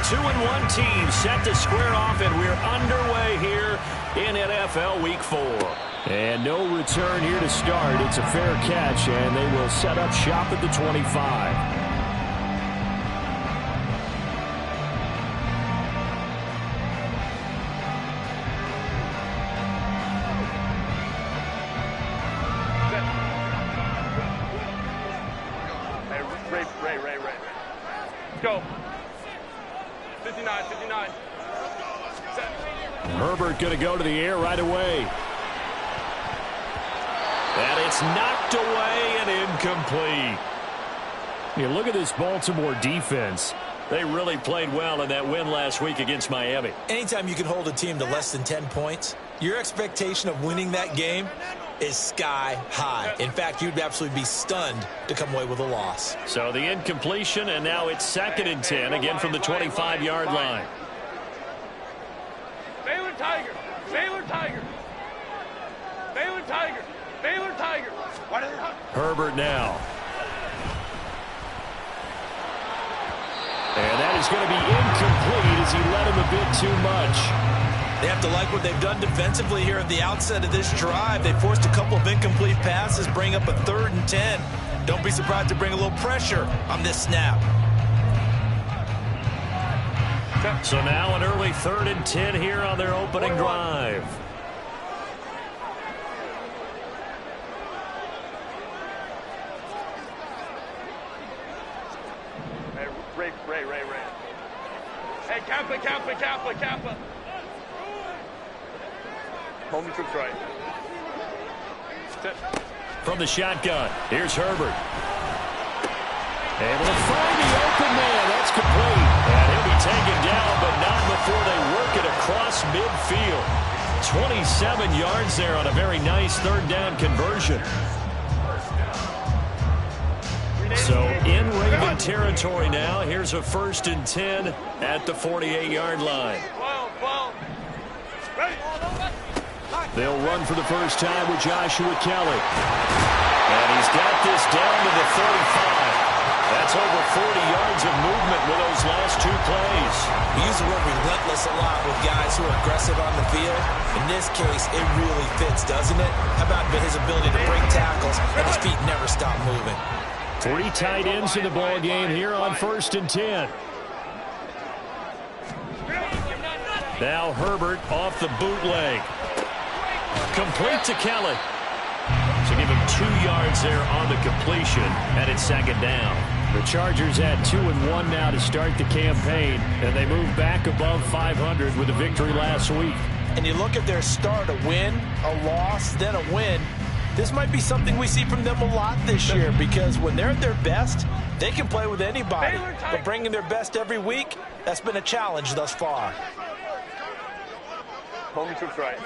2-1 team set to square off, and we're underway here in NFL Week 4. And no return here to start. It's a fair catch, and they will set up shop at the 25. Ray. Go. 59. Set. Herbert going to go to the air right away. And it's knocked away and incomplete. You look at this Baltimore defense. They really played well in that win last week against Miami. Anytime you can hold a team to less than 10 points, your expectation of winning that game is sky high. In fact, you'd absolutely be stunned to come away with a loss. So the incompletion, and now it's 2nd and 10, again from the 25-yard line. Baylor Tiger. Herbert now. And that is going to be incomplete as he led him a bit too much. They have to like what they've done defensively here at the outset of this drive. They forced a couple of incomplete passes, bring up a 3rd and 10. Don't be surprised to bring a little pressure on this snap. So now an early 3rd and 10 here on their opening drive. Ray. Hey, Kappa. Home troops right. From the shotgun, here's Herbert. Able to find the open man. That's complete. And he'll be taken down, but not before they work it across midfield. 27 yards there on a very nice 3rd down conversion. So in Raven territory now. Here's a 1st and 10 at the 48-yard line. They'll run for the first time with Joshua Kelly. And he's got this down to the 35. That's over 40 yards of movement with those last 2 plays. We use the word relentless a lot with guys who are aggressive on the field. In this case, it really fits, doesn't it? How about his ability to break tackles and his feet never stop moving? 3 tight ends in the ball game here on 1st and 10. Now Herbert off the bootleg. Complete to Kelly. So give him 2 yards there on the completion, and it's 2nd down. The Chargers at 2-1 now to start the campaign, and they move back above 500 with a victory last week. And you look at their start, a win, a loss, then a win. This might be something we see from them a lot this year, because when they're at their best, they can play with anybody. But bringing their best every week, that's been a challenge thus far. Home troops right.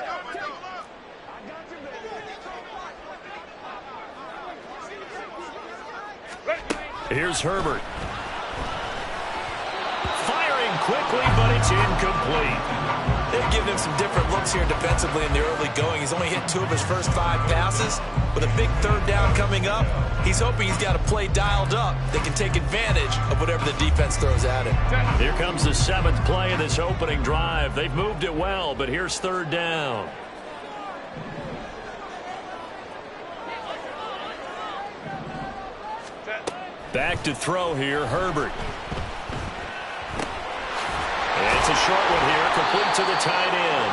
Here's Herbert. Firing quickly, but it's incomplete. They've given him some different looks here defensively in the early going. He's only hit 2 of his first 5 passes. With a big 3rd down coming up, he's hoping he's got a play dialed up that can take advantage of whatever the defense throws at him. Here comes the 7th play of this opening drive. They've moved it well, but here's 3rd down. Back to throw here, Herbert. It's a short one here, complete to the tight end.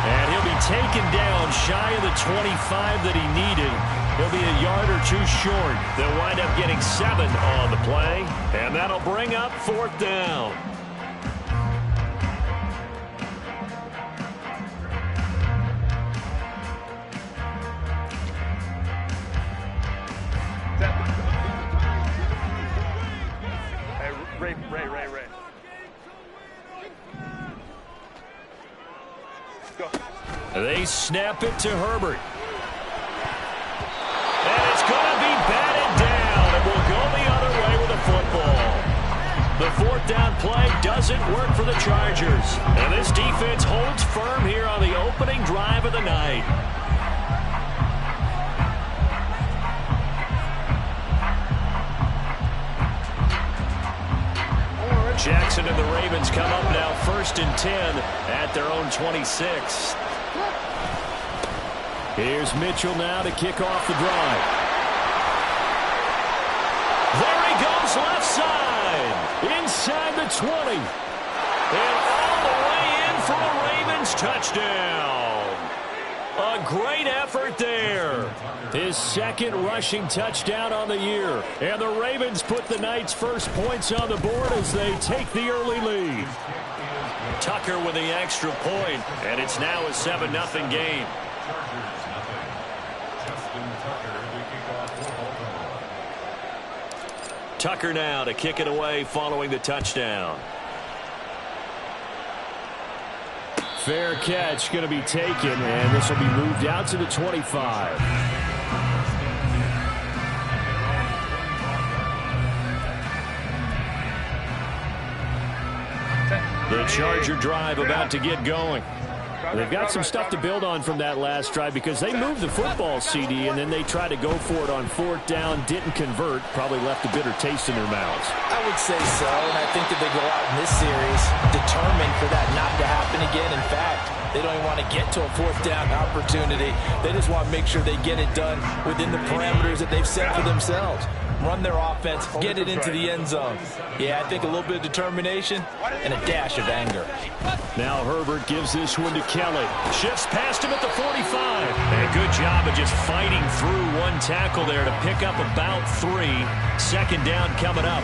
And he'll be taken down shy of the 25 that he needed. He'll be a yard or 2 short. They'll wind up getting 7 on the play, and that'll bring up 4th down. Ray. Go. They snap it to Herbert. And it's going to be batted down, and we'll go the other way with the football. The 4th down play doesn't work for the Chargers. And this defense holds firm here on the opening drive of the night. Jackson and the Ravens come up now 1st and 10 at their own 26. Here's Mitchell now to kick off the drive. There he goes left side. Inside the 20. And all the way in for a Ravens touchdown. A great effort there. His 2nd rushing touchdown on the year. And the Ravens put the Knights' first points on the board as they take the early lead. Tucker with the extra point, and it's now a 7-0 game. Tucker now to kick it away following the touchdown. Fair catch going to be taken, and this will be moved out to the 25. The Charger drive about to get going. They've got some stuff to build on from that last drive because they moved the football, CD, and then they tried to go for it on 4th down, didn't convert, probably left a bitter taste in their mouths. I would say so, and I think that they go out in this series determined for that not to happen again. In fact, they don't even want to get to a 4th down opportunity. They just want to make sure they get it done within the parameters that they've set for themselves. Run their offense, get it into the end zone. Yeah, I think a little bit of determination and a dash of anger. Now Herbert gives this one to Kelly. Shifts past him at the 45. And a good job of just fighting through one tackle there to pick up about 3. 2nd down coming up.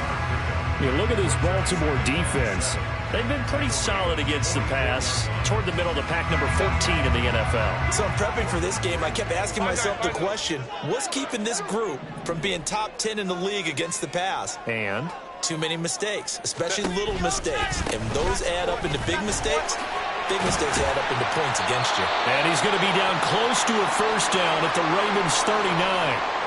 You look at this Baltimore defense. They've been pretty solid against the pass, toward the middle of the pack, number 14 in the NFL. So I'm prepping for this game. I kept asking myself the question, what's keeping this group from being top 10 in the league against the pass? And? Too many mistakes, especially little mistakes. And those add up into big mistakes add up into points against you. And he's going to be down close to a 1st down at the Ravens 39.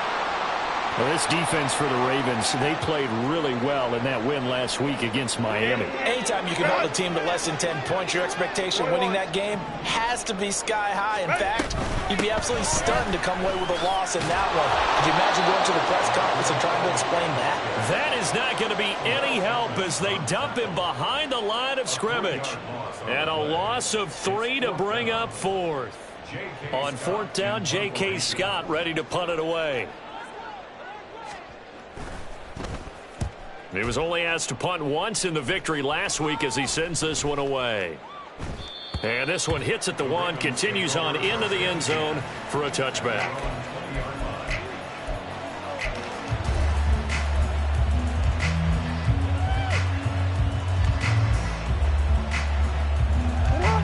Well, this defense for the Ravens, they played really well in that win last week against Miami. Anytime you can hold a team to less than 10 points, your expectation winning that game has to be sky high. In fact, you'd be absolutely stunned to come away with a loss in that one. Could you imagine going to the press conference and trying to explain that? That is not going to be any help as they dump him behind the line of scrimmage. And a loss of 3 to bring up 4th. On 4th down, J.K. Scott ready to punt it away. He was only asked to punt once in the victory last week as he sends this one away. And this one hits at the 1, continues on into the end zone for a touchback.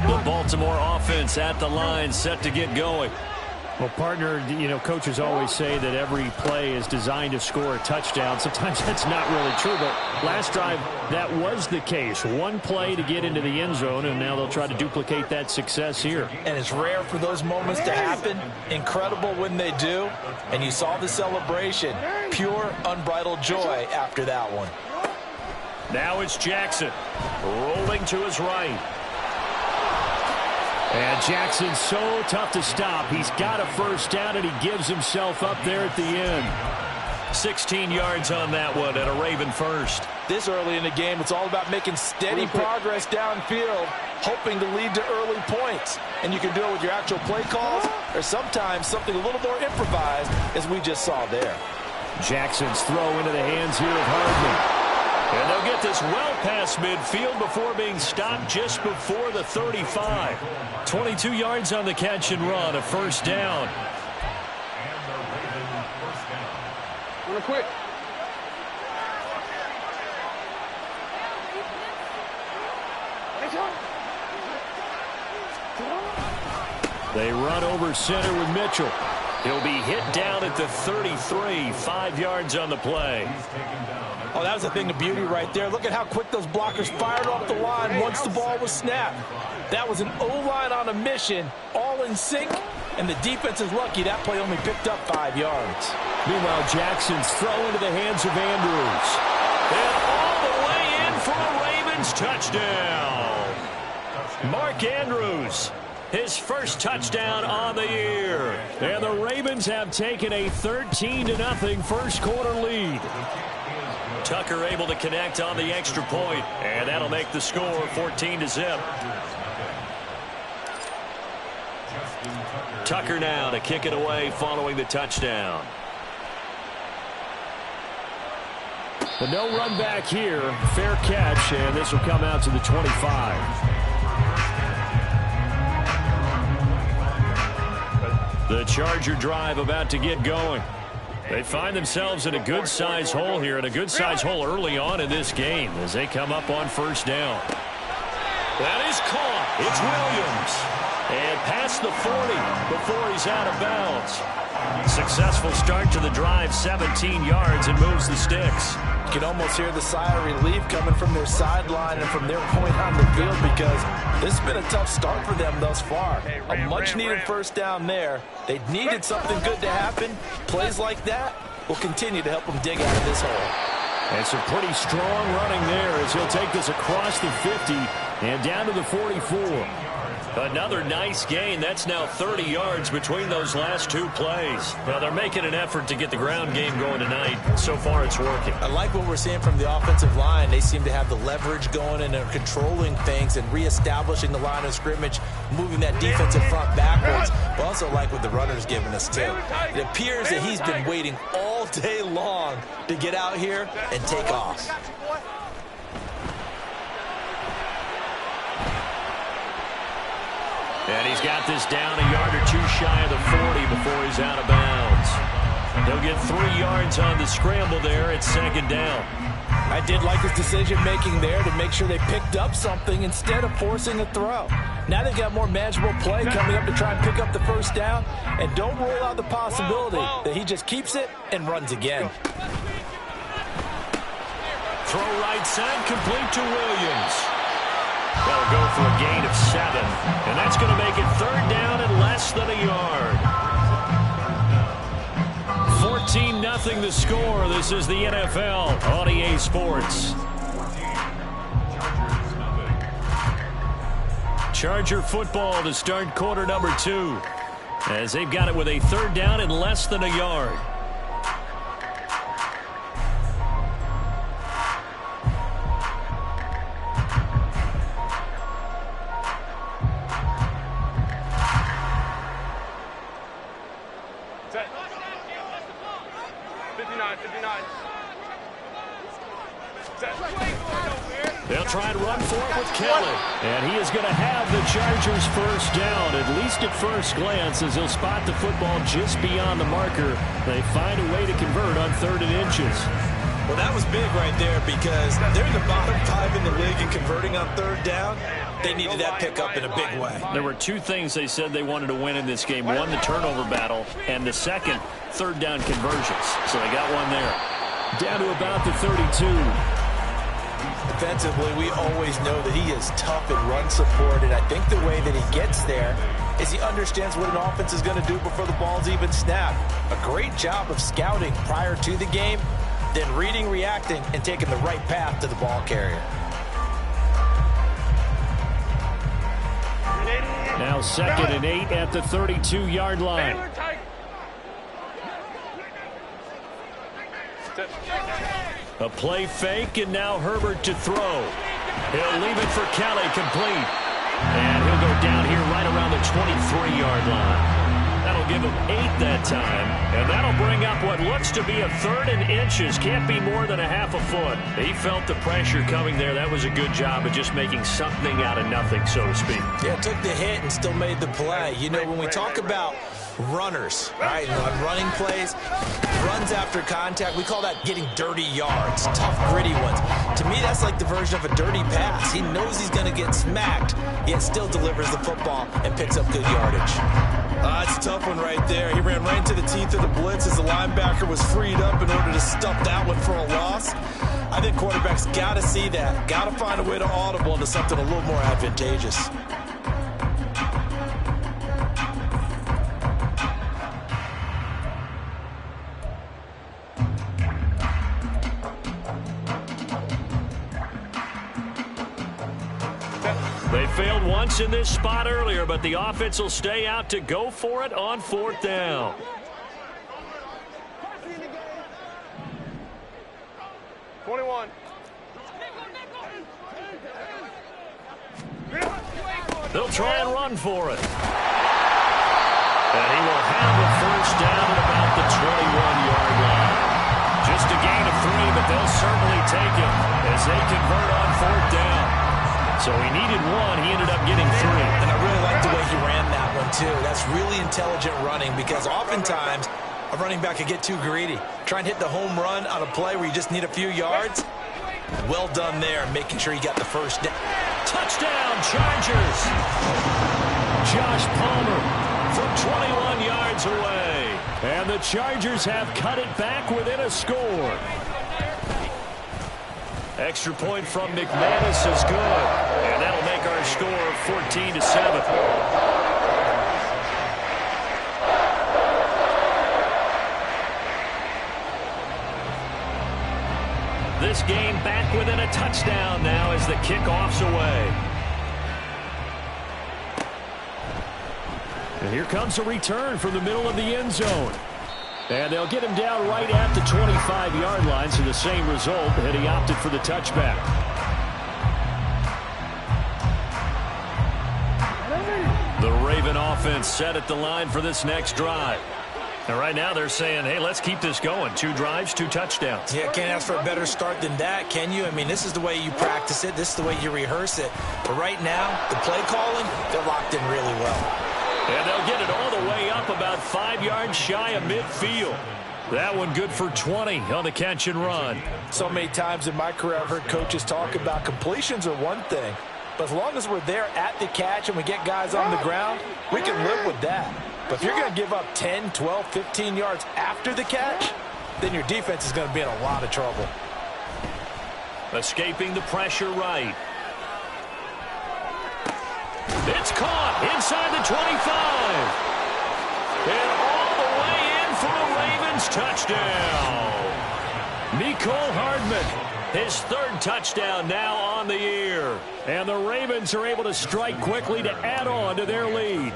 The Baltimore offense at the line, set to get going. Well, partner, you know, coaches always say that every play is designed to score a touchdown. Sometimes that's not really true, but last drive, that was the case. One play to get into the end zone, and now they'll try to duplicate that success here. And it's rare for those moments to happen. Incredible when they do. And you saw the celebration. Pure, unbridled joy after that one. Now it's Jackson rolling to his right. And Jackson's so tough to stop. He's got a 1st down, and he gives himself up there at the end. 16 yards on that one and a Raven 1st. This early in the game, it's all about making steady progress downfield, hoping to lead to early points. And you can do it with your actual play calls or sometimes something a little more improvised, as we just saw there. Jackson's throw into the hands here of Hardman. And they'll get this well past midfield before being stopped just before the 35. 22 yards on the catch and run, a 1st down. Real quick. They run over center with Mitchell. He'll be hit down at the 33, 5 yards on the play. Oh, that was a thing of beauty right there. Look at how quick those blockers fired off the line once the ball was snapped. That was an O-line on a mission, all in sync, and the defense is lucky that play only picked up 5 yards. Meanwhile, Jackson's throw into the hands of Andrews. And all the way in for a Ravens touchdown. Mark Andrews, his 1st touchdown on the year. And the Ravens have taken a 13-0 1st quarter lead. Tucker able to connect on the extra point, and that'll make the score 14-0. Tucker now to kick it away following the touchdown. But no run back here. Fair catch, and this will come out to the 25. The Charger drive about to get going. They find themselves in a good-sized hole here, and a good-sized hole early on in this game as they come up on first down. That is caught. It's Williams. And past the 40 before he's out of bounds. Successful start to the drive, 17 yards, and moves the sticks. You can almost hear the sigh of relief coming from their sideline and from their point on the field, because this has been a tough start for them thus far. A much-needed first down there. They needed something good to happen. Plays like that will continue to help them dig out of this hole. And some pretty strong running there as he'll take this across the 50 and down to the 44. Another nice gain. That's now 30 yards between those last two plays. Now, they're making an effort to get the ground game going tonight. So far, it's working. I like what we're seeing from the offensive line. They seem to have the leverage going, and they're controlling things and reestablishing the line of scrimmage, moving that defensive front backwards. But also like what the runner's giving us, too. It appears that he's been waiting all day long to get out here and take off. And he's got this down a yard or two shy of the 40 before he's out of bounds. He'll get 3 yards on the scramble there at second down. I did like his decision-making there to make sure they picked up something instead of forcing a throw. Now they've got more manageable play coming up to try and pick up the first down, and don't rule out the possibility that he just keeps it and runs again. Throw right side, complete to Williams. They'll go for a gain of 7, and that's going to make it third down and less than a yard. 14-0 the score. This is the NFL on EA Sports. Charger football to start quarter number 2, as they've got it with a third down and less than a yard. They'll try and run for it with Kelly. And he is going to have the Chargers first down, at least at first glance, as he'll spot the football just beyond the marker. They find a way to convert on 3rd and inches. Well, that was big right there, because they're in the bottom 5 in the league in converting on 3rd down. They needed that pickup in a big way. There were 2 things they said they wanted to win in this game. One, the turnover battle, and the second, 3rd down conversions. So they got one there. Down to about the 32. Defensively, we always know that he is tough in run support, and I think the way that he gets there is he understands what an offense is going to do before the ball's even snapped. A great job of scouting prior to the game, then reading, reacting, and taking the right path to the ball carrier. Now 2nd and 8 at the 32-yard line. A play fake, and now Herbert to throw. He'll leave it for Kelly, complete. And he'll go down here right around the 23-yard line. That'll give him 8 that time, and that'll bring up what looks to be a 3rd and inches. Can't be more than a half a foot. He felt the pressure coming there. That was a good job of just making something out of nothing, so to speak. Yeah, took the hit and still made the play. You know, when we talk about runners, right, on running plays, runs after contact, we call that getting dirty yards, tough, gritty ones. To me, that's like the version of a dirty pass. He knows he's going to get smacked, yet still delivers the football and picks up good yardage. That's a tough one right there. He ran right into the teeth of the blitz as the linebacker was freed up in order to stuff that one for a loss. I think quarterbacks got to see that, got to find a way to audible into something a little more advantageous. They failed once in this spot earlier, but the offense will stay out to go for it on 4th down. 21. They'll try and run for it. And he will have a first down at about the 21-yard line. Just a gain of 3, but they'll certainly take it as they convert on 4th down. So he needed 1. He ended up getting 3. And I really like the way he ran that one, too. That's really intelligent running because oftentimes a running back can get too greedy. Try and hit the home run on a play where you just need a few yards. Well done there, making sure he got the first down. Touchdown, Chargers. Josh Palmer from 21 yards away. And the Chargers have cut it back within a score. Extra point from McManus is good. And that'll make our score 14-7. This game back within a touchdown now as the kickoff's away. And here comes a return from the middle of the end zone. And they'll get him down right at the 25-yard line, so the same result, and he opted for the touchback. The Raven offense set at the line for this next drive. And right now they're saying, hey, let's keep this going. 2 drives, 2 touchdowns. Yeah, can't ask for a better start than that, can you? I mean, this is the way you practice it. This is the way you rehearse it. But right now, the play calling, they're locked in really well. And they'll get it all the way up about 5 yards shy of midfield. That one good for 20 on the catch and run. So many times in my career I've heard coaches talk about completions are one thing. But as long as we're there at the catch and we get guys on the ground, we can live with that. But if you're going to give up 10, 12, 15 yards after the catch, then your defense is going to be in a lot of trouble. Escaping the pressure right. It's caught inside the 25. And all the way in for a Ravens touchdown. Mecole Hardman, his 3rd touchdown now on the year. And the Ravens are able to strike quickly to add on to their lead.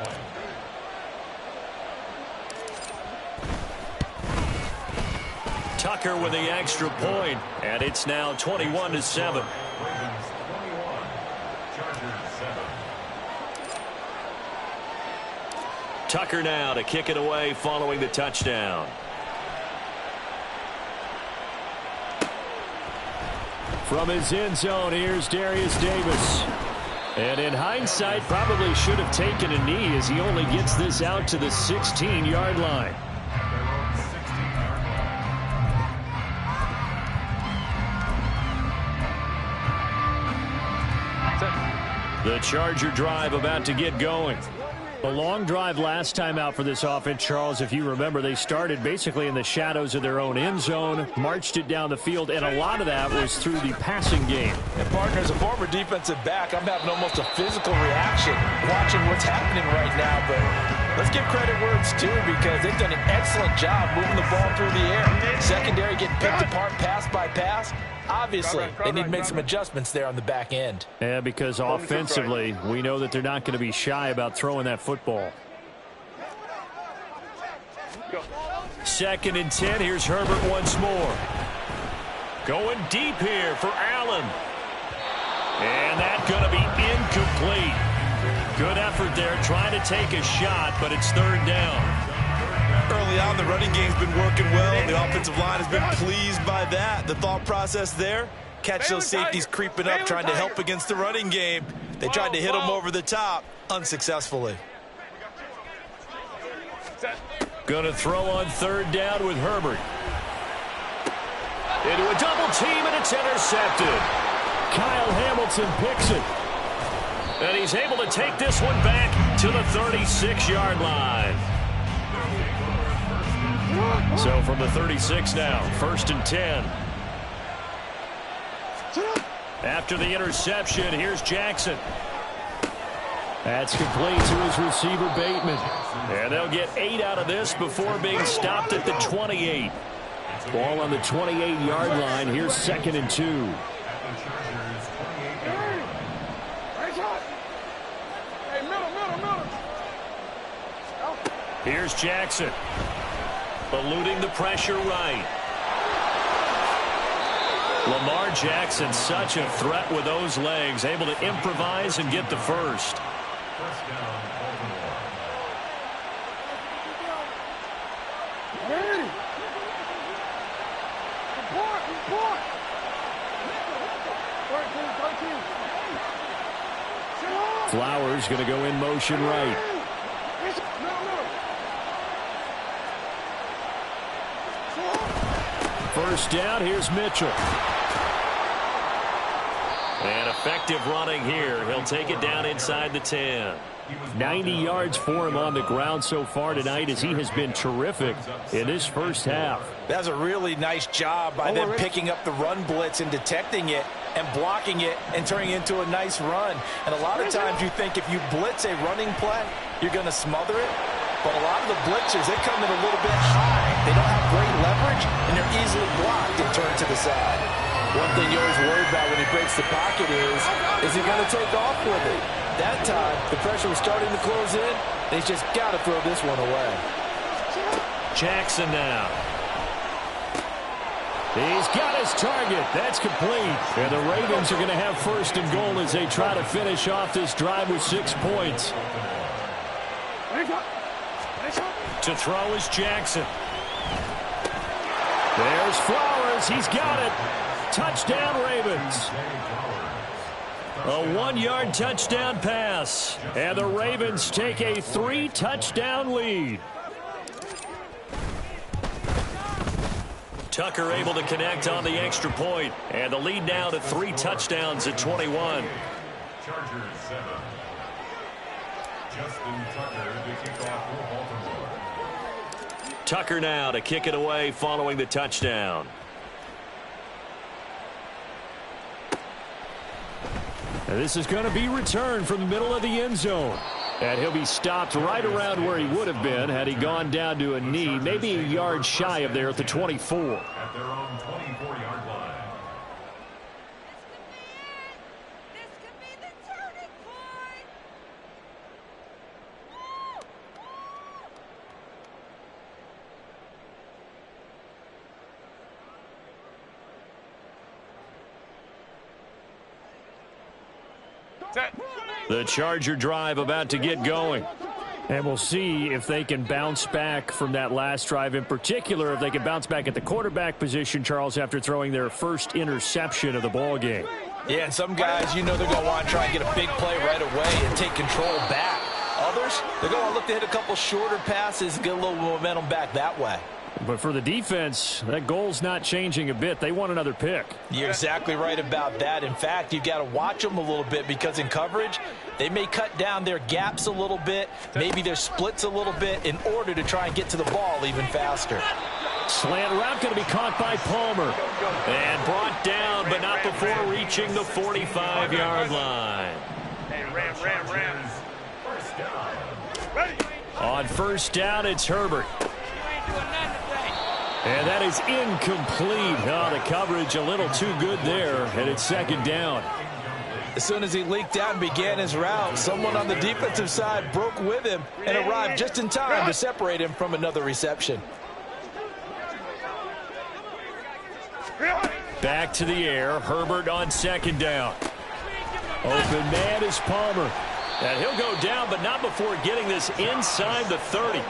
Tucker with the extra point, and it's now 21-7. Tucker now to kick it away following the touchdown. From his end zone, here's Darius Davis. And in hindsight, probably should have taken a knee as he only gets this out to the 16-yard line. The Charger drive about to get going. A long drive last time out for this offense, Charles. If you remember, they started basically in the shadows of their own end zone, marched it down the field, and a lot of that was through the passing game. And partner, as a former defensive back, I'm having almost a physical reaction watching what's happening right now. But let's give credit where it's due because they've done an excellent job moving the ball through the air. Secondary getting picked apart pass by pass. Obviously, they need to make some adjustments there on the back end. Yeah, because offensively, we know that they're not going to be shy about throwing that football. 2nd and 10. Here's Herbert once more. Going deep here for Allen. And that's going to be incomplete. Good effort there trying to take a shot, but it's 3rd down. Early on, the running game's been working well. The offensive line has been pleased by that. The thought process there, catch those safeties creeping up, trying to help against the running game. They tried to hit them over the top, unsuccessfully. Going to throw on 3rd down with Herbert. Into a double team, and it's intercepted. Kyle Hamilton picks it. And he's able to take this one back to the 36-yard line. So from the 36 now, 1st and 10. After the interception, here's Jackson. That's complete to his receiver, Bateman. And they'll get 8 out of this before being stopped at the 28. Ball on the 28-yard line. Here's 2nd and 2. Here's Jackson. Eluding the pressure right. Lamar Jackson, such a threat with those legs, able to improvise and get the first. Flowers going to go in motion right. First down, here's Mitchell. And effective running here. He'll take it down inside the 10. 90 yards for him on the ground so far tonight as he has been terrific in this first half. That's a really nice job by them picking up the run blitz and detecting it and blocking it and turning it into a nice run. And a lot of times you think if you blitz a running play, you're going to smother it. But a lot of the blitzers, they come in a little bit high. They don't have great leverage, and they're easily blocked and turned to the side. One thing you always worry about when he breaks the pocket is he going to take off with it? That time, the pressure was starting to close in. They just got to throw this one away. Jackson now. He's got his target. That's complete. And the Ravens are going to have first and goal as they try to finish off this drive with 6 points. To throw is Jackson. There's Flowers. He's got it. Touchdown, Ravens. A 1-yard touchdown pass. And the Ravens take a 3-touchdown lead. Tucker able to connect on the extra point. And the lead now to 3 touchdowns at 21. Chargers 7. Justin Tucker to kick off for Baltimore. Tucker now to kick it away following the touchdown. And this is going to be returned from the middle of the end zone. And he'll be stopped right around where he would have been had he gone down to a knee, maybe a yard shy of there at the 24. At their own 24-yard line. This could be the turning point. The Charger drive about to get going. And we'll see if they can bounce back from that last drive, in particular if they can bounce back at the quarterback position, Charles, after throwing their first interception of the ball game. Yeah, and some guys, you know they're going to want to try and get a big play right away and take control back. Others, they're going to look to hit a couple shorter passes and get a little momentum back that way. But for the defense, that goal's not changing a bit. They want another pick. You're exactly right about that. In fact, you've got to watch them a little bit because in coverage, they may cut down their gaps a little bit, maybe their splits a little bit in order to try and get to the ball even faster. Slant route going to be caught by Palmer. And brought down, but not before reaching the 45-yard line. Hey, Ram. First down. Ready. On first down, it's Herbert. And that is incomplete. Oh, the coverage a little too good there, and it's second down. As soon as he leaked out and began his route, someone on the defensive side broke with him and arrived just in time to separate him from another reception. Back to the air. Herbert on second down. Open man is Palmer. And he'll go down, but not before getting this inside the 30.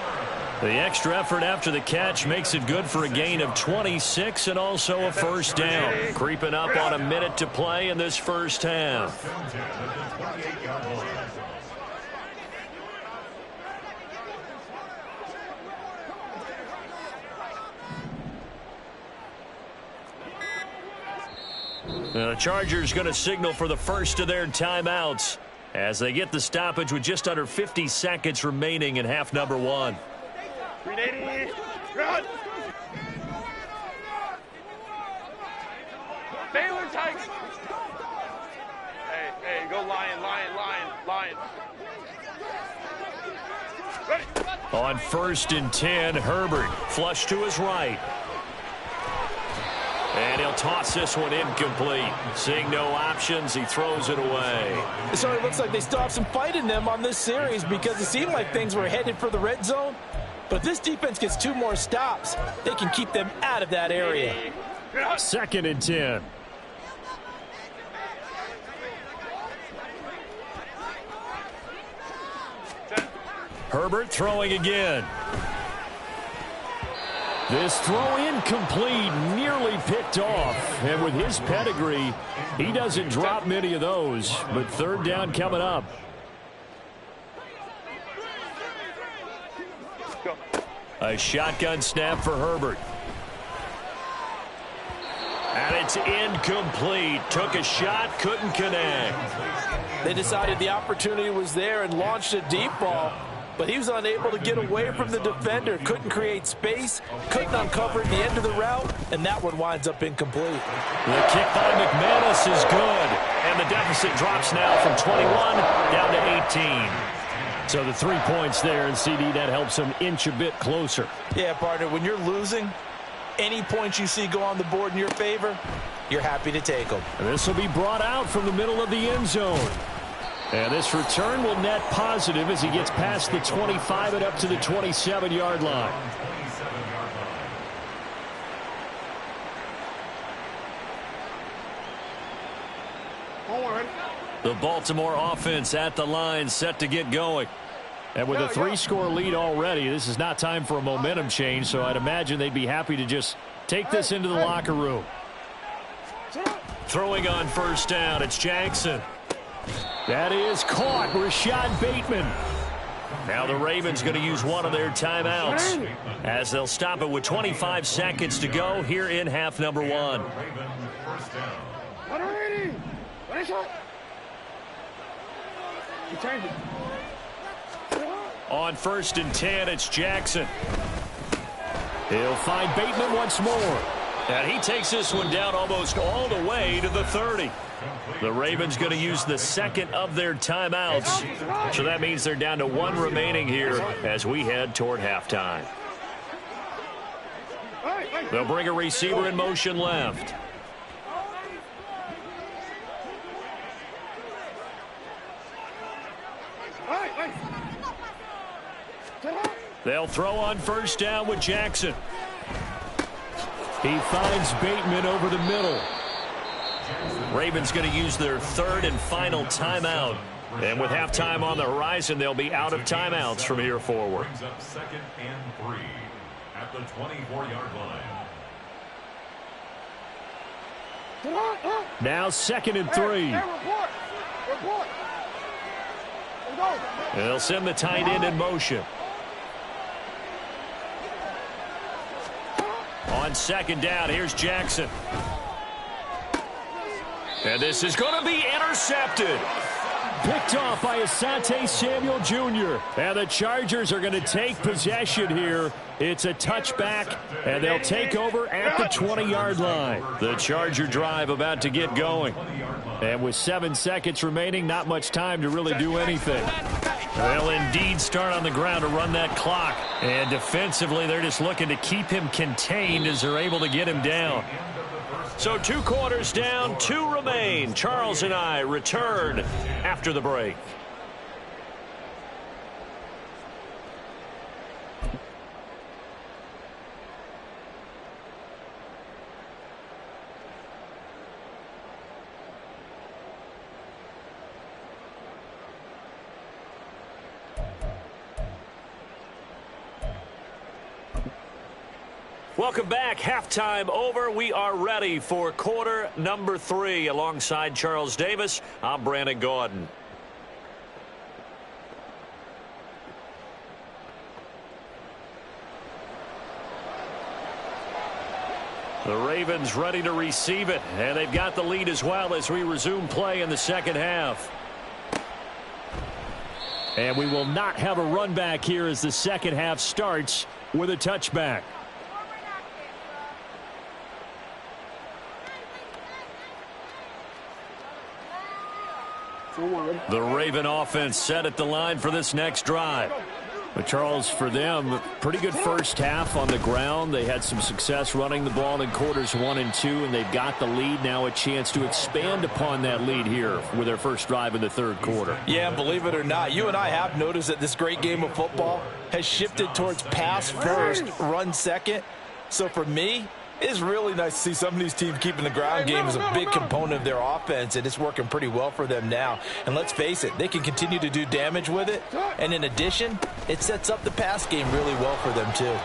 The extra effort after the catch makes it good for a gain of 26 and also a first down. Creeping up on a minute to play in this first half. The Chargers going to signal for the first of their timeouts as they get the stoppage with just under 50 seconds remaining in half number 1. 380. Run. Baylor Tigers. Hey, go Lion. Ready. On first and 10, Herbert flush to his right. And he'll toss this one incomplete. Seeing no options, he throws it away. So it looks like they still have some fight in them on this series because it seemed like things were headed for the red zone. But if this defense gets 2 more stops, they can keep them out of that area. Second and 10. Herbert throwing again. This throw incomplete, nearly picked off. And with his pedigree, he doesn't drop many of those. But third down coming up. A shotgun snap for Herbert. And it's incomplete. Took a shot, couldn't connect. They decided the opportunity was there and launched a deep ball, but he was unable to get away from the defender. Couldn't create space, couldn't uncover the end of the route, and that one winds up incomplete. The kick by McManus is good. And the deficit drops now from 21 down to 18. So the 3 points there, and CD, that helps him inch a bit closer. Yeah, partner, when you're losing, any points you see go on the board in your favor, you're happy to take them. And this will be brought out from the middle of the end zone. And this return will net positive as he gets past the 25 and up to the 27-yard line. The Baltimore offense at the line, set to get going. And with a 3-score lead already, this is not time for a momentum change, so I'd imagine they'd be happy to just take this into the locker room. Throwing on first down, it's Jackson. That is caught. Rashad Bateman. Now the Ravens going to use one of their timeouts as they'll stop it with 25 seconds to go here in half number 1. On 1st and 10, it's Jackson. He'll find Bateman once more. And he takes this one down almost all the way to the 30. The Ravens going to use the second of their timeouts. So that means they're down to 1 remaining here as we head toward halftime. They'll bring a receiver in motion left. They'll throw on first down with Jackson. He finds Bateman over the middle. Ravens going to use their 3rd and final timeout. And with halftime on the horizon, they'll be out of timeouts from here forward. Brings up 2nd and 3 at the 24-yard line. Now 2nd and 3. They'll send the tight end in motion. On 2nd down, here's Jackson. And this is going to be intercepted. Picked off by Asante Samuel Jr. And the Chargers are going to take possession here. It's a touchback, and they'll take over at the 20-yard line. The Charger drive about to get going. And with 7 seconds remaining, not much time to really do anything. They'll indeed start on the ground to run that clock. And defensively, they're just looking to keep him contained as they're able to get him down. So 2 quarters down, 2 remain. Charles and I return after the break. Welcome back. Halftime over. We are ready for quarter number 3. Alongside Charles Davis, I'm Brandon Gaudin. The Ravens ready to receive it, and they've got the lead as well as we resume play in the second half. And we will not have a run back here as the second half starts with a touchback. The Raven offense set at the line for this next drive. But Charles, for them, pretty good first half on the ground. They had some success running the ball in quarters 1 and 2, and they've got the lead now, a chance to expand upon that lead here with their first drive in the 3rd quarter. Yeah, believe it or not, you and I have noticed that this great game of football has shifted towards pass first, run second. So for me, It's really nice to see some of these teams keeping the ground game as a big component of their offense, and it's working pretty well for them now. And let's face it, they can continue to do damage with it. And in addition, it sets up the pass game really well for them, too.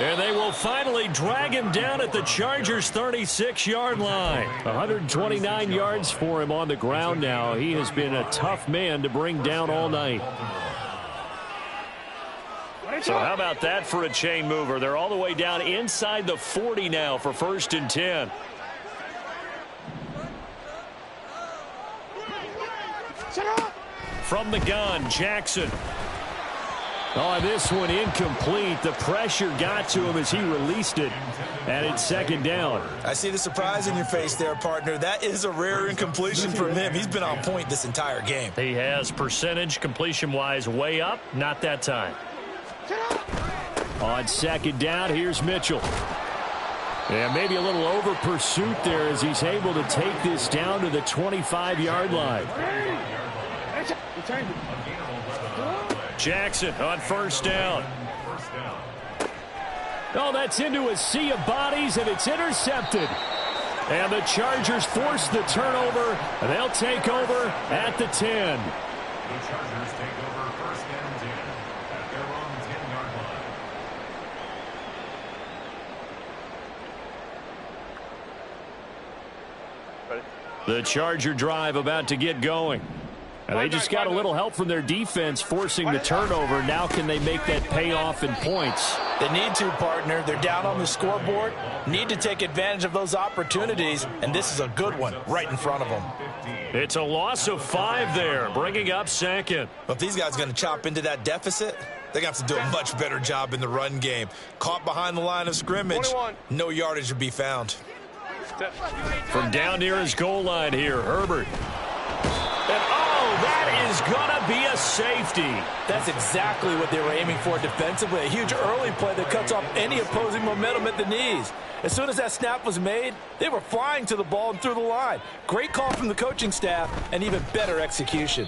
And they will finally drag him down at the Chargers' 36-yard line. 129 yards for him on the ground now. He has been a tough man to bring down all night. So how about that for a chain mover? They're all the way down inside the 40 now for 1st and 10. From the gun, Jackson. Oh, this one incomplete. The pressure got to him as he released it. And it's 2nd down. I see the surprise in your face there, partner. That is a rare incompletion from him. He's been on point this entire game. He has percentage completion-wise way up. Not that time. On 2nd down, here's Mitchell. And maybe a little over pursuit there as he's able to take this down to the 25-yard line. Jackson on 1st down. Oh, that's into a sea of bodies, and it's intercepted. And the Chargers force the turnover, and they'll take over at the 10. The Chargers take over 1st and 10 at their own 10-yard line. The Charger drive about to get going. And they just got a little help from their defense forcing the turnover. Now can they make that pay off in points? They need to, partner. They're down on the scoreboard. Need to take advantage of those opportunities, and this is a good one right in front of them. It's a loss of 5 there, bringing up 2nd. But if these guys are going to chop into that deficit, they're going to have to do a much better job in the run game. Caught behind the line of scrimmage, no yardage to be found. From down near his goal line here, Herbert. And that is going to be a safety. That's exactly what they were aiming for defensively. A huge early play that cuts off any opposing momentum at the knees. As soon as that snap was made, they were flying to the ball and through the line. Great call from the coaching staff and even better execution.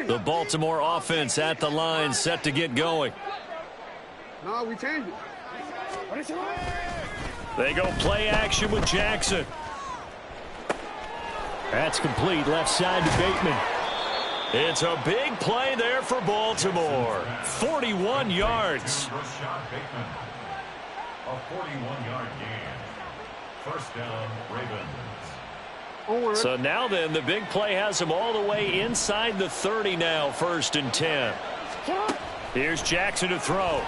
The Baltimore offense at the line, set to get going. No, we changed it. They go play action with Jackson. That's complete, left side to Bateman. It's a big play there for Baltimore. 41 yards. Rashad Bateman. A 41-yard gain. 1st down, Ravens. So now then, the big play has him all the way inside the 30 now, 1st and 10. Here's Jackson to throw.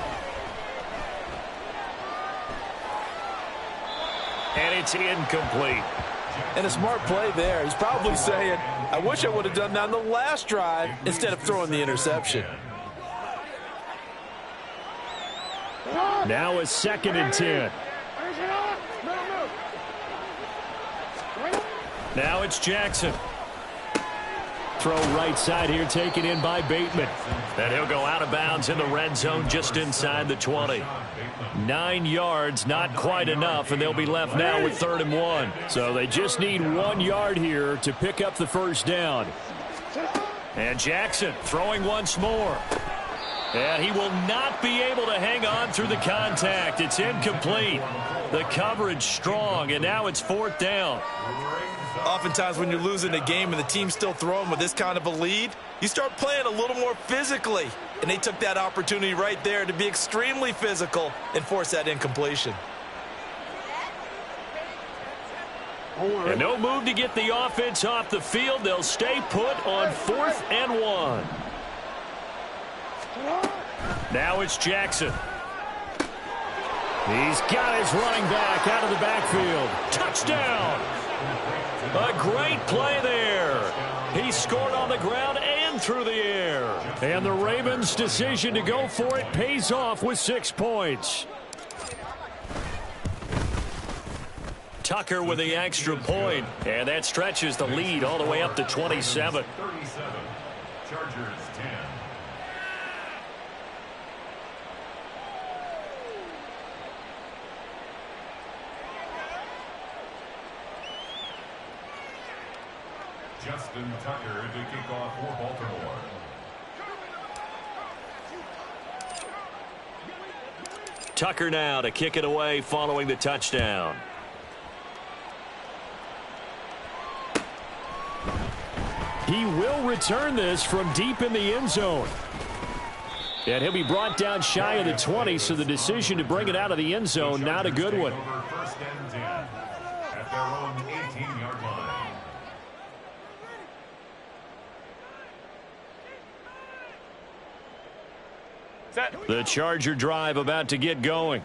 And it's incomplete. And a smart play there. He's probably saying, I wish I would have done that on the last drive instead of throwing the interception. Now it's 2nd and 10. Now it's Jackson. Throw right side here, taken in by Bateman. And he'll go out of bounds in the red zone just inside the 20. 9 yards, not quite enough, and they'll be left now with 3rd and 1. So they just need 1 yard here to pick up the 1st down. And Jackson throwing once more. And he will not be able to hang on through the contact. It's incomplete. The coverage strong, and now it's 4th down. Oftentimes when you're losing a game and the team's still throwing with this kind of a lead, you start playing a little more physically. And they took that opportunity right there to be extremely physical and force that incompletion. And no move to get the offense off the field. They'll stay put on 4th and 1. Now it's Jackson. He's got his running back out of the backfield. Touchdown! A great play there. He scored on the ground and through the air. And the Ravens' decision to go for it pays off with 6 points. Tucker with the extra point, and that stretches the lead all the way up to 27. 37. Chargers 10. Justin Tucker to kick off for Baltimore. Tucker now to kick it away following the touchdown. He will return this from deep in the end zone. And he'll be brought down shy of the 20, so the decision to bring it out of the end zone, not a good one. First and 10 at their own 18-yard line. The Charger drive about to get going.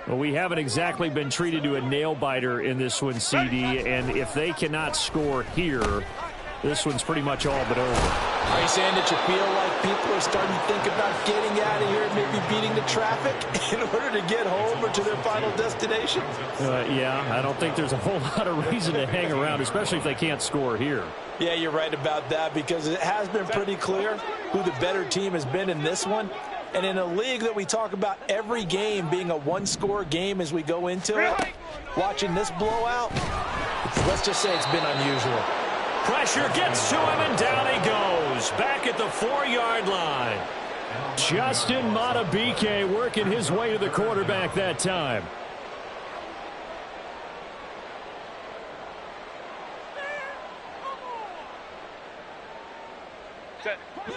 Well, we haven't exactly been treated to a nail-biter in this one, CD, and if they cannot score here, this one's pretty much all but over. Are you saying that you feel like people are starting to think about getting out of here and maybe beating the traffic in order to get home or to their final destination? Yeah, I don't think there's a whole lot of reason to hang around, especially if they can't score here. Yeah, you're right about that, because it has been pretty clear who the better team has been in this one. And in a league that we talk about every game being a one-score game as we go into it, watching this blowout, let's just say it's been unusual. Pressure gets to him, and down he goes. Back at the 4-yard line. Justin Madubuike working his way to the quarterback that time.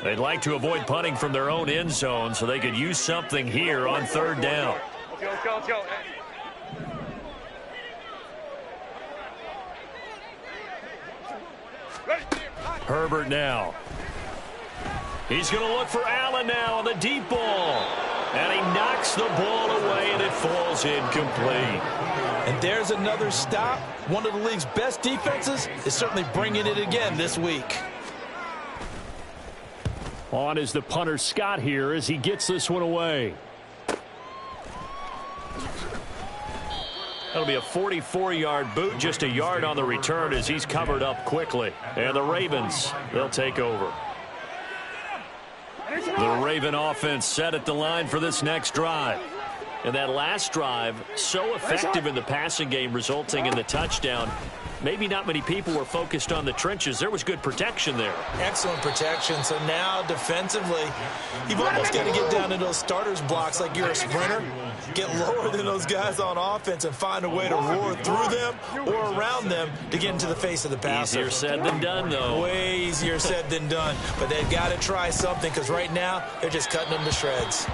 They'd like to avoid punting from their own end zone so they could use something here on third down. Let's go. Herbert now. He's going to look for Allen now on the deep ball. And he knocks the ball away, and it falls incomplete. And there's another stop. One of the league's best defenses is certainly bringing it again this week. On is the punter Scott here as he gets this one away. That'll be a 44-yard boot, just a yard on the return as he's covered up quickly. And the Ravens, they'll take over. The Raven offense set at the line for this next drive. And that last drive, so effective in the passing game, resulting in the touchdown. Maybe not many people were focused on the trenches. There was good protection there. Excellent protection. So now defensively, you've almost got to get down to those starters blocks like you're a sprinter. Get lower than those guys on offense and find a way to roar through them or around them to get into the face of the passer. Easier said than done, though. Way easier said than done. But they've got to try something, because right now they're just cutting them to shreds.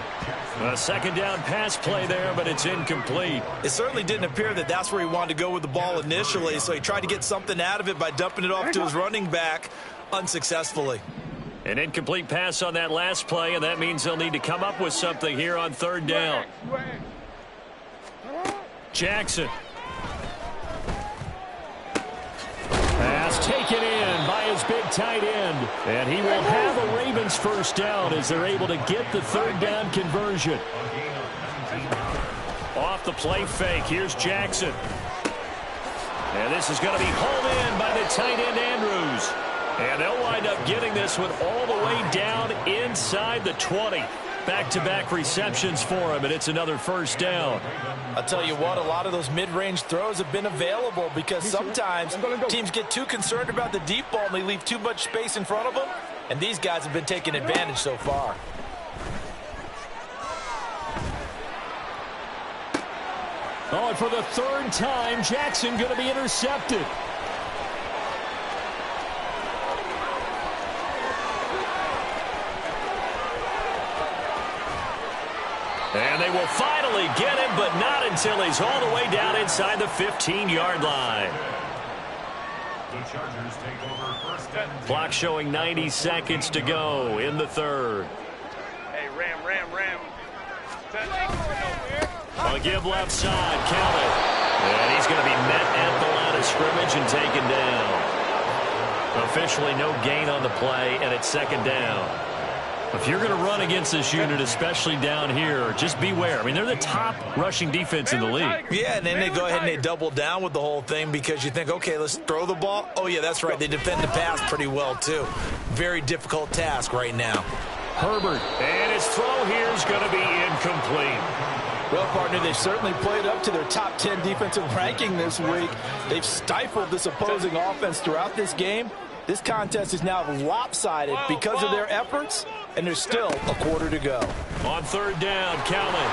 A second down pass play there, but it's incomplete. It certainly didn't appear that that's where he wanted to go with the ball initially, so he tried to get something out of it by dumping it off to his running back unsuccessfully. An incomplete pass on that last play, and that means they'll need to come up with something here on third down. Jackson. Pass taken in by his big tight end. And he will have a Ravens first down as they're able to get the third down conversion. Off the play fake, here's Jackson. And this is going to be hauled in by the tight end Andrews. And they'll wind up getting this one all the way down inside the 20. Back-to-back receptions for him, and it's another first down. I'll tell you what, a lot of those mid-range throws have been available, because sometimes teams get too concerned about the deep ball and they leave too much space in front of them, and these guys have been taking advantage so far. Oh, and for the third time, Jackson going to be intercepted. And they will finally get him, but not until he's all the way down inside the 15-yard line. The Chargers take over first and 10. Clock showing 90 seconds to go in the third. Hey, Ram. A give left side, count it. And he's going to be met at the line of scrimmage and taken down. Officially no gain on the play, and it's second down. If you're going to run against this unit, especially down here, just beware. I mean, they're the top rushing defense in the league. Yeah, and then they go ahead and they double down with the whole thing, because you think, okay, let's throw the ball. Oh, yeah, that's right. They defend the pass pretty well, too. Very difficult task right now. Herbert, and his throw here is going to be incomplete. Well, partner, they've certainly played up to their top 10 defensive ranking this week. They've stifled this opposing offense throughout this game, This contest is now lopsided because of their efforts, and there's still a quarter to go. On third down, Calvin.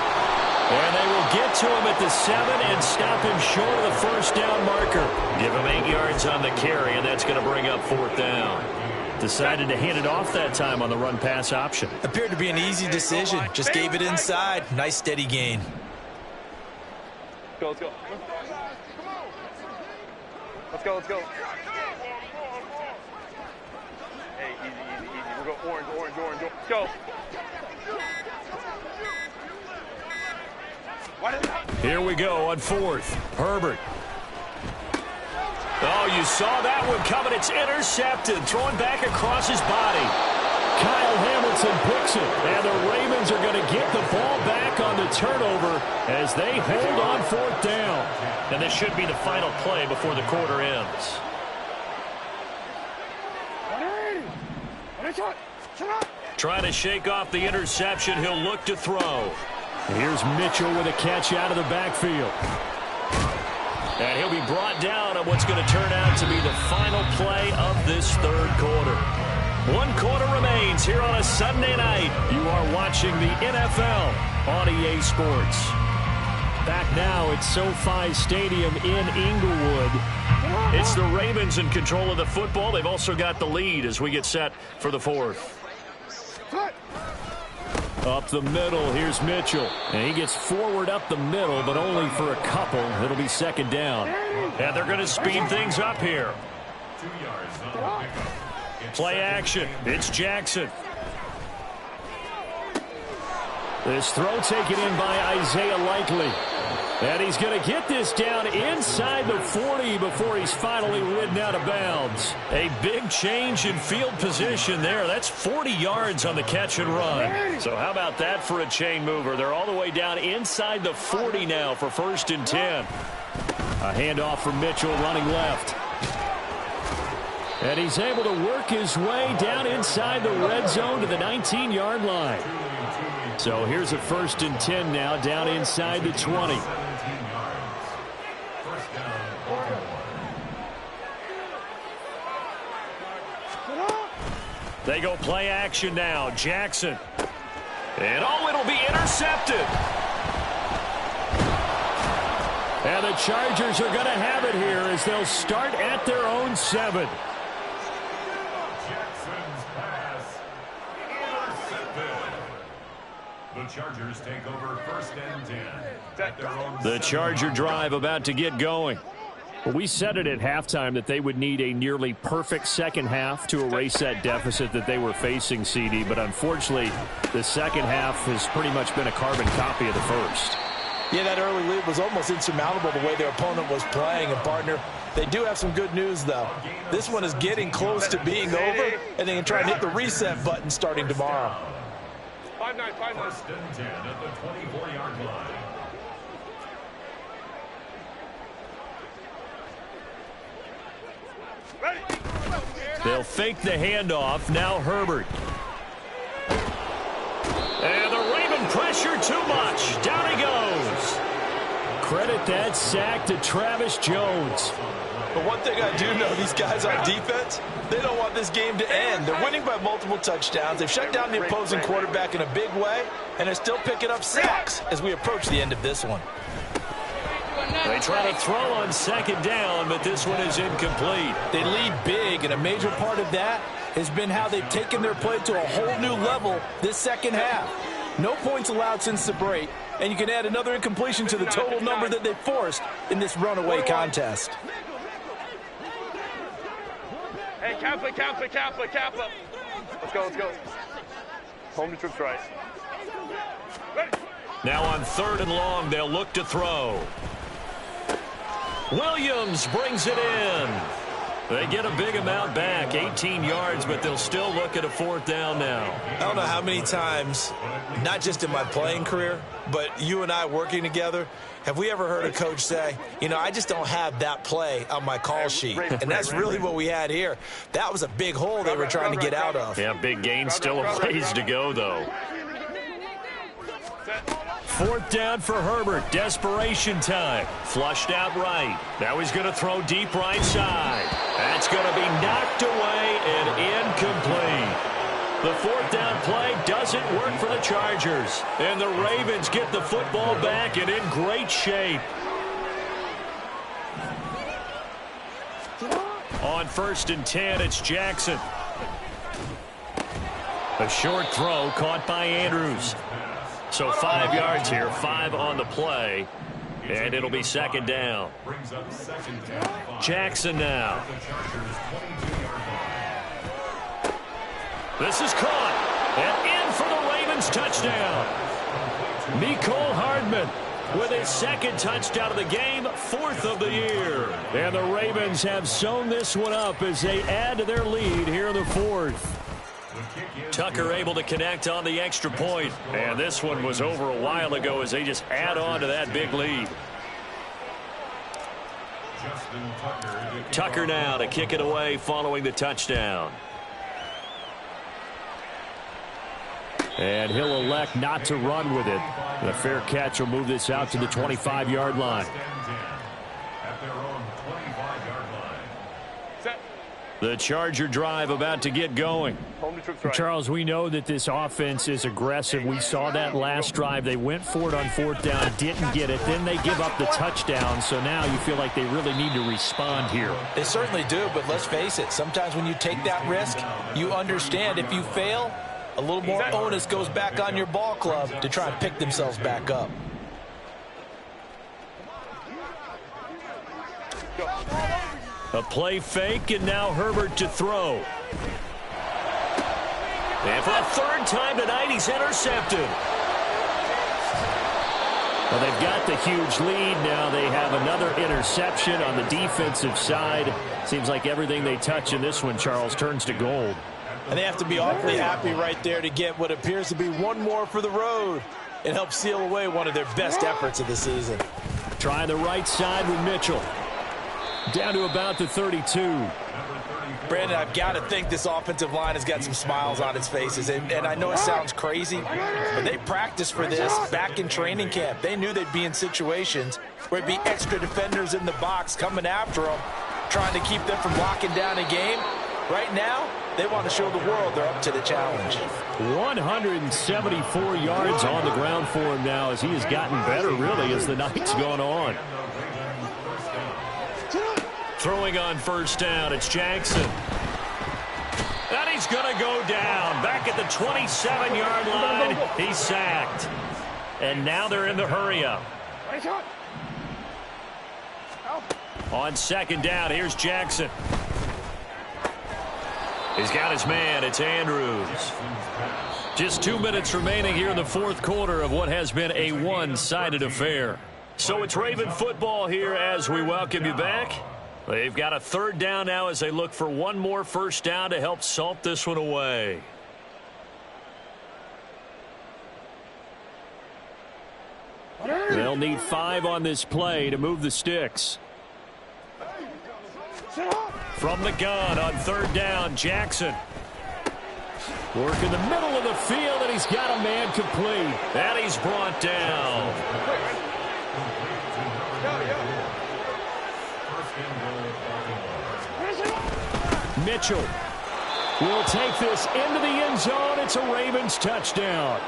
And they will get to him at the 7 and stop him short of the first down marker. Give him 8 yards on the carry, and that's going to bring up fourth down. Decided to hand it off that time on the run-pass option. Appeared to be an easy decision. Just gave it inside. Nice steady gain. Let's go. Let's go. Let's go. Hey, easy. We're going orange. Let's go. Here we go on fourth. Herbert. Oh, you saw that one coming. It's intercepted. Thrown back across his body. Kyle Hamilton picks it, and the Ravens are going to get the ball back on the turnover as they hold on fourth down. And this should be the final play before the quarter ends. Trying to shake off the interception. He'll look to throw. Here's Mitchell with a catch out of the backfield. And he'll be brought down on what's going to turn out to be the final play of this third quarter. 1 quarter remains here on a Sunday night. You are watching the NFL on EA Sports. Back now at SoFi Stadium in Inglewood. It's the Ravens in control of the football. They've also got the lead as we get set for the fourth. Up the middle, here's Mitchell. And he gets forward up the middle, but only for a couple. It'll be second down. And they're going to speed things up here. 2 yards on the pickup. Play action. It's Jackson. This throw taken in by Isaiah Likely. And he's going to get this down inside the 40 before he's finally ridden out of bounds. A big change in field position there. That's 40 yards on the catch and run. So how about that for a chain mover? They're all the way down inside the 40 now for 1st and 10. A handoff from Mitchell running left. And he's able to work his way down inside the red zone to the 19-yard line. So here's a 1st and 10 now down inside the 20. They go play action now. Jackson. And it'll be intercepted. And the Chargers are going to have it here as they'll start at their own 7. Jackson's pass intercepted. The Chargers take over 1st and 10 at their own The Charger drive about to get going. Well, we said it at halftime that they would need a nearly perfect second half to erase that deficit that they were facing, CD. But unfortunately, the second half has pretty much been a carbon copy of the first. Yeah, that early lead was almost insurmountable the way their opponent was playing. And, partner, they do have some good news, though. This one is getting close to being over, and they can try and hit the reset button starting tomorrow. 5-9. 1st and 10 at the 24-yard line. They'll fake the handoff. Now Herbert. And the Raven pressure too much. Down he goes. Credit that sack to Travis Jones. But one thing I do know, these guys on defense, they don't want this game to end. They're winning by multiple touchdowns. They've shut down the opposing quarterback in a big way, and they're still picking up sacks as we approach the end of this one. They try to throw on 2nd down, but this one is incomplete. They lead big, and a major part of that has been how they've taken their play to a whole new level this second half. No points allowed since the break, and you can add another incompletion to the total number that they forced in this runaway contest. Hey, cap it. Let's go. Home to trips right. Ready. Now on 3rd and long, they'll look to throw. Williams brings it in. They get a big amount back, 18 yards, but they'll still look at a 4th down now. I don't know how many times, not just in my playing career, but you and I working together, have we ever heard a coach say, you know, I just don't have that play on my call sheet. And that's really what we had here. That was a big hole they were trying to get out of. Yeah, big gain, still a ways to go, though. 4th down for Herbert. Desperation time. Flushed out right. Now he's going to throw deep right side. That's going to be knocked away and incomplete. The 4th down play doesn't work for the Chargers. And the Ravens get the football back and in great shape. On 1st and 10, it's Jackson. A short throw caught by Andrews. So 5 yards here, 5 on the play, and it'll be 2nd down. Jackson now. This is caught, and in for the Ravens touchdown. Mecole Hardman with his 2nd touchdown of the game, 4th of the year. And the Ravens have sewn this one up as they add to their lead here in the 4th. Tucker able to connect on the extra point. And this one was over a while ago as they just add on to that big lead. Tucker now to kick it away following the touchdown. And he'll elect not to run with it. And a fair catch will move this out to the 25-yard line. The Charger drive about to get going. Charles, we know that this offense is aggressive. We saw that last drive. They went for it on 4th down, didn't get it. Then they give up the touchdown. So now you feel like they really need to respond here. They certainly do, but let's face it. Sometimes when you take that risk, you understand if you fail, a little more onus goes back on your ball club to try and pick themselves back up. A play fake, and now Herbert to throw. And for a 3rd time tonight, he's intercepted. Well, they've got the huge lead. Now they have another interception on the defensive side. Seems like everything they touch in this one, Charles, turns to gold. And they have to be awfully happy right there to get what appears to be one more for the road. It helps seal away one of their best efforts of the season. Trying the right side with Mitchell. Down to about the 32. Brandon, I've got to think this offensive line has got some smiles on its faces. And I know it sounds crazy, but they practiced for this back in training camp. They knew they'd be in situations where it'd be extra defenders in the box coming after them, trying to keep them from locking down a game. Right now, they want to show the world they're up to the challenge. 174 yards on the ground for him now as he has gotten better, really, as the night's gone on. Throwing on 1st down, it's Jackson. And he's going to go down. Back at the 27-yard line, he's sacked. And now they're in the hurry-up. On 2nd down, here's Jackson. He's got his man. It's Andrews. Just 2 minutes remaining here in the 4th quarter of what has been a one-sided affair. So it's Raven football here as we welcome you back. They've got a 3rd down now as they look for one more 1st down to help salt this one away. They'll need 5 on this play to move the sticks. From the gun on 3rd down, Jackson. Work in the middle of the field, and he's got a man complete. And he's brought down. Mitchell will take this into the end zone. It's a Ravens touchdown.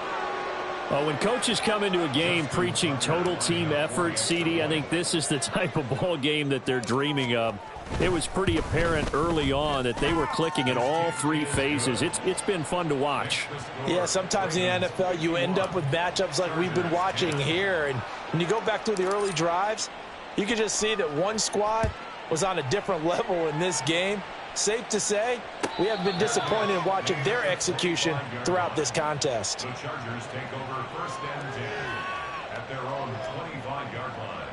When coaches come into a game preaching total team effort, CD, I think this is the type of ball game that they're dreaming of. It was pretty apparent early on that they were clicking in all 3 phases. It's been fun to watch. Yeah, sometimes in the NFL you end up with matchups like we've been watching here. And when you go back to the early drives, you can just see that one squad was on a different level in this game. Safe to say, we have been disappointed in watching their execution throughout this contest. The Chargers take over 1st and 10 at their own 25-yard line.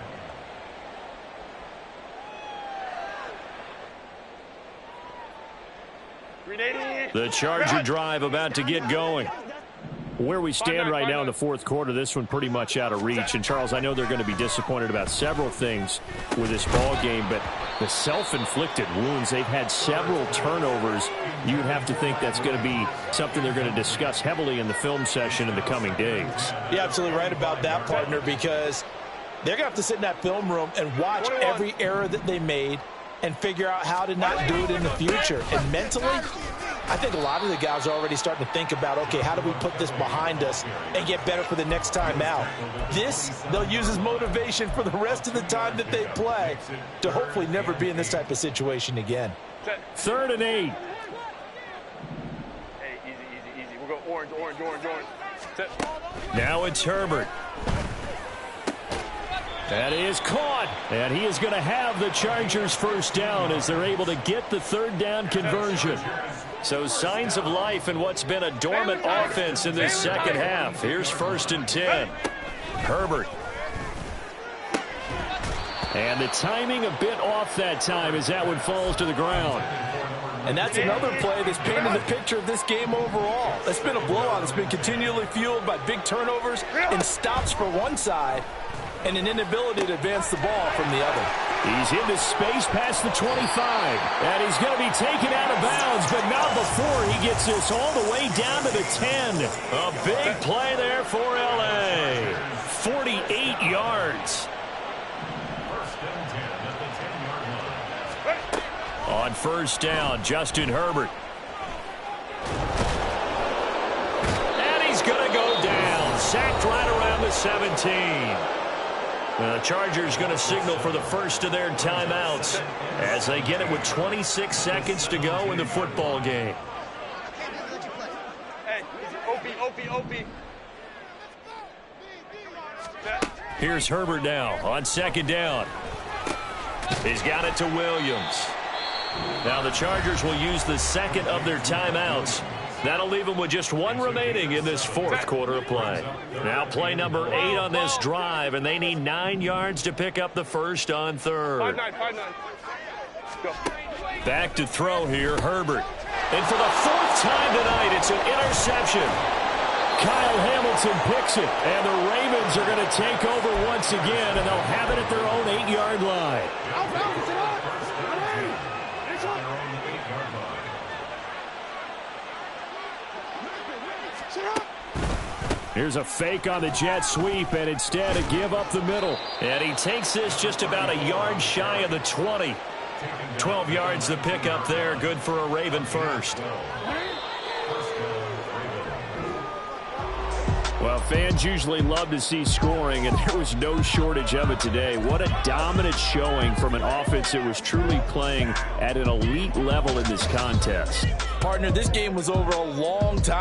The Charger drive about to get going. Where we stand right now in the fourth quarter, this one pretty much out of reach. And, Charles, I know they're going to be disappointed about several things with this ball game, but the self-inflicted wounds, they've had several turnovers. You'd have to think that's going to be something they're going to discuss heavily in the film session in the coming days. You're absolutely right about that, partner, because they're going to have to sit in that film room and watch every error that they made and figure out how to not do it in the future. And mentally, I think a lot of the guys are already starting to think about, okay, how do we put this behind us and get better for the next time out? This, they'll use as motivation for the rest of the time that they play to hopefully never be in this type of situation again. 3rd and 8. Hey, easy. We'll go orange. Set. Now it's Herbert. That is caught, and he is going to have the Chargers first down as they're able to get the 3rd down conversion. So signs of life in what's been a dormant offense in this second half. Here's 1st and 10. Herbert. And the timing a bit off that time as that one falls to the ground. And that's another play that's painted the picture of this game overall. It's been a blowout. It's been continually fueled by big turnovers and stops for one side and an inability to advance the ball from the other. He's into space past the 25, and he's going to be taken out of bounds, but not before he gets this all the way down to the 10. A big play there for L.A. 48 yards. On 1st down, Justin Herbert. And he's going to go down. Sacked right around the 17. The Chargers going to signal for the first of their timeouts as they get it with 26 seconds to go in the football game. Hey, OP. Here's Herbert now on 2nd down. He's got it to Williams. Now the Chargers will use the second of their timeouts. That'll leave them with just one remaining in this fourth quarter of play. Now play number 8 on this drive, and they need 9 yards to pick up the first on 3rd. 5-9. Go. Back to throw here, Herbert. And for the 4th time tonight, it's an interception. Kyle Hamilton picks it, and the Ravens are going to take over once again, and they'll have it at their own 8-yard line. Here's a fake on the jet sweep, and instead a give up the middle. And he takes this just about a yard shy of the 20. 12 yards the pickup there, good for a Raven first. Well, fans usually love to see scoring, and there was no shortage of it today. What a dominant showing from an offense that was truly playing at an elite level in this contest. Partner, this game was over a long time.